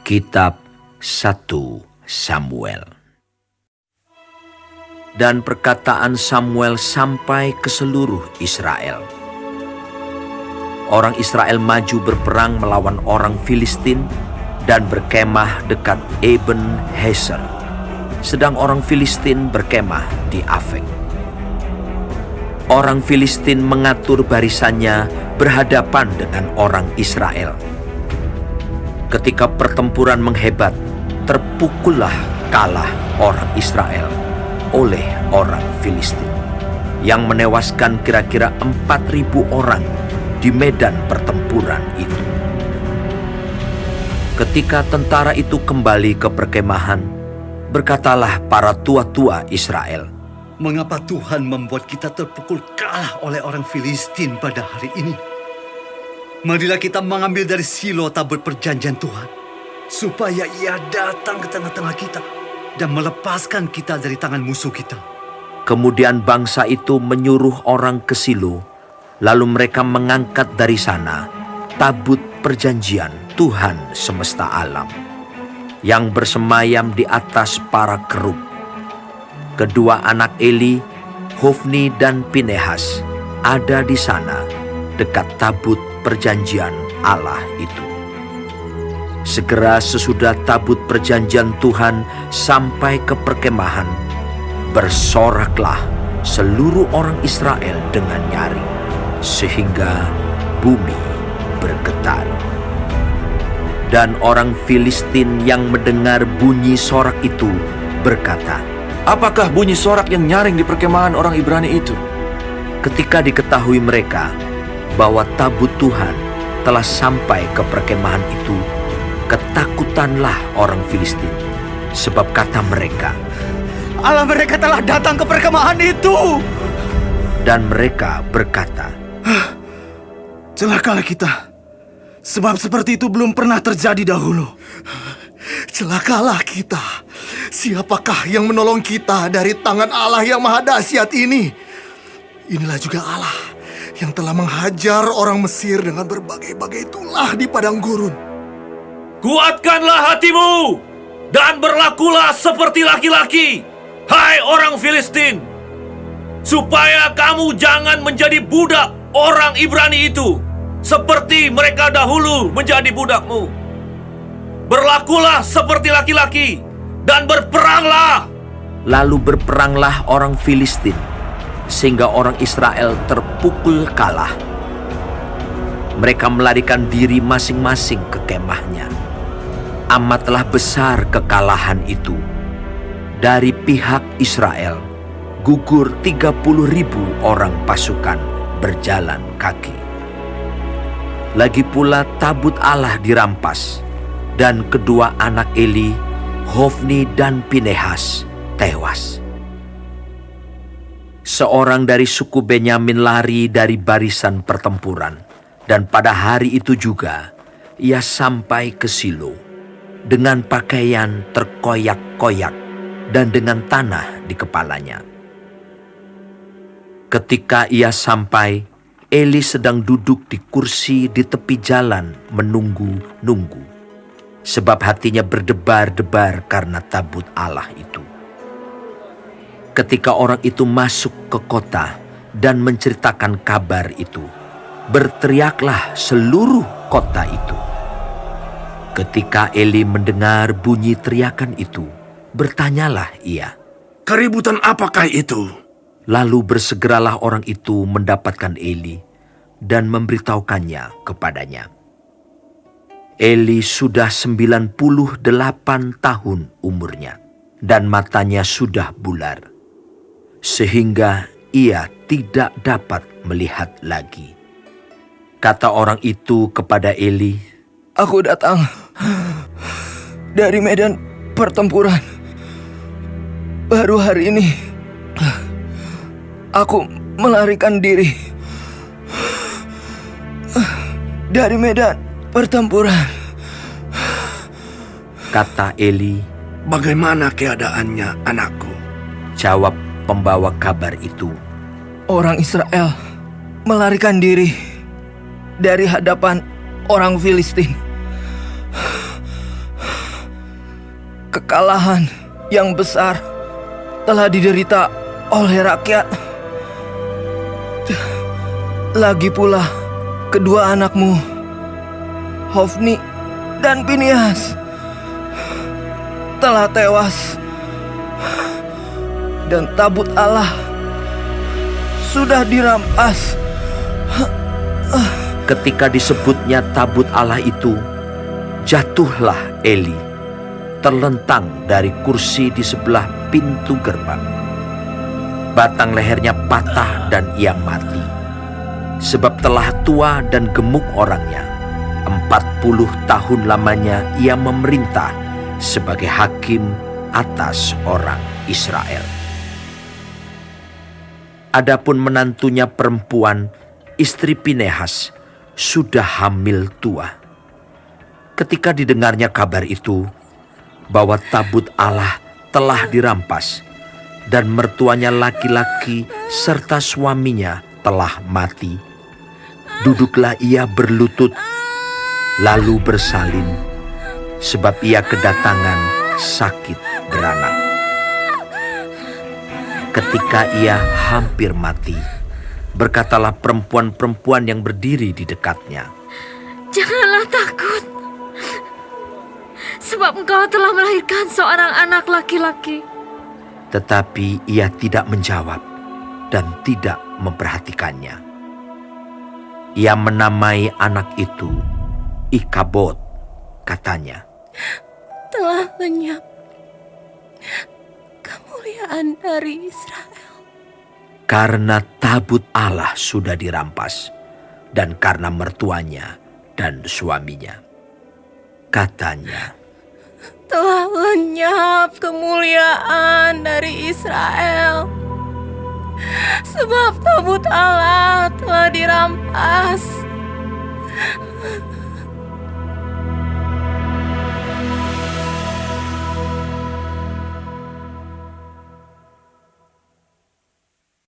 Kitab 1 Samuel. Dan perkataan Samuel sampai ke seluruh Israel. Orang Israel maju berperang melawan orang Filistin dan berkemah dekat Eben Heser, sedang orang Filistin berkemah di Afek. Orang Filistin mengatur barisannya berhadapan dengan orang Israel. Ketika pertempuran menghebat, terpukullah kalah orang Israel oleh orang Filistin, yang menewaskan kira-kira 4.000 orang di medan pertempuran itu. Ketika tentara itu kembali ke perkemahan, berkatalah para tua-tua Israel, "Mengapa Tuhan membuat kita terpukul kalah oleh orang Filistin pada hari ini? Marilah kita mengambil dari Silo tabut perjanjian Tuhan, supaya ia datang ke tengah-tengah kita dan melepaskan kita dari tangan musuh kita." Kemudian bangsa itu menyuruh orang ke Silo, lalu mereka mengangkat dari sana tabut perjanjian Tuhan semesta alam, yang bersemayam di atas para kerub. Kedua anak Eli, Hofni dan Pinehas, ada di sana dekat tabut perjanjian Allah itu. Segera sesudah tabut perjanjian Tuhan sampai ke perkemahan, bersoraklah seluruh orang Israel dengan nyaring, sehingga bumi bergetar. Dan orang Filistin yang mendengar bunyi sorak itu berkata, "Apakah bunyi sorak yang nyaring di perkemahan orang Ibrani itu?" Ketika diketahui mereka bahwa tabut Tuhan telah sampai ke perkemahan itu, ketakutanlah orang Filistin, sebab kata mereka, Allah mereka telah datang ke perkemahan itu. dan mereka berkata, "Celakalah kita, sebab seperti itu belum pernah terjadi dahulu. Celakalah kita. Siapakah yang menolong kita dari tangan Allah yang maha dahsyat ini? Inilah juga Allah yang telah menghajar orang Mesir dengan berbagai-bagai tulah di padang gurun." Kuatkanlah hatimu dan berlakulah seperti laki-laki, hai orang Filistin, supaya kamu jangan menjadi budak orang Ibrani itu, seperti mereka dahulu menjadi budakmu. Berlakulah seperti laki-laki dan berperanglah. Lalu berperanglah orang Filistin, sehingga orang Israel terpukul kalah. Mereka melarikan diri masing-masing ke kemahnya. Amatlah besar kekalahan itu. Dari pihak Israel, gugur 30.000 orang pasukan berjalan kaki. Lagi pula tabut Allah dirampas, dan kedua anak Eli, Hofni dan Pinehas, tewas. Seorang dari suku Benyamin lari dari barisan pertempuran, dan pada hari itu juga ia sampai ke Silo dengan pakaian terkoyak-koyak dan dengan tanah di kepalanya. Ketika ia sampai, Eli sedang duduk di kursi di tepi jalan menunggu-nunggu, sebab hatinya berdebar-debar karena tabut Allah itu. Ketika orang itu masuk ke kota dan menceritakan kabar itu, berteriaklah seluruh kota itu. Ketika Eli mendengar bunyi teriakan itu, bertanyalah ia, Keributan apakah itu?" Lalu bersegeralah orang itu mendapatkan Eli dan memberitahukannya kepadanya. Eli sudah 98 tahun umurnya, dan matanya sudah bular, sehingga ia tidak dapat melihat lagi. Kata orang itu kepada Eli, "Aku datang dari medan pertempuran. Baru hari ini aku melarikan diri dari medan pertempuran." Kata Eli, "Bagaimana keadaannya, anakku?" jawab pembawa kabar itu, "Orang Israel melarikan diri dari hadapan orang Filistin. kekalahan yang besar telah diderita oleh rakyat. Lagi pula kedua anakmu, Hofni dan Pinehas, telah tewas. Dan tabut Allah sudah dirampas. Ketika disebutnya tabut Allah itu, jatuhlah Eli, terlentang dari kursi di sebelah pintu gerbang. Batang lehernya patah dan ia mati, sebab telah tua dan gemuk orangnya. 40 tahun lamanya ia memerintah sebagai hakim atas orang Israel. Adapun menantunya perempuan, istri Pinehas, sudah hamil tua. Ketika didengarnya kabar itu, bahwa tabut Allah telah dirampas, dan mertuanya laki-laki serta suaminya telah mati, duduklah ia berlutut, lalu bersalin, sebab ia kedatangan sakit beranak. Ketika ia hampir mati, berkatalah perempuan-perempuan yang berdiri di dekatnya, "Janganlah takut, sebab engkau telah melahirkan seorang anak laki-laki." Tetapi ia tidak menjawab dan tidak memperhatikannya. Ia menamai anak itu Ikabod, katanya, "Telah lenyap kemuliaan dari Israel." Karena tabut Allah sudah dirampas, dan karena mertuanya dan suaminya. Katanya, "Telah lenyap kemuliaan dari Israel, sebab tabut Allah telah dirampas."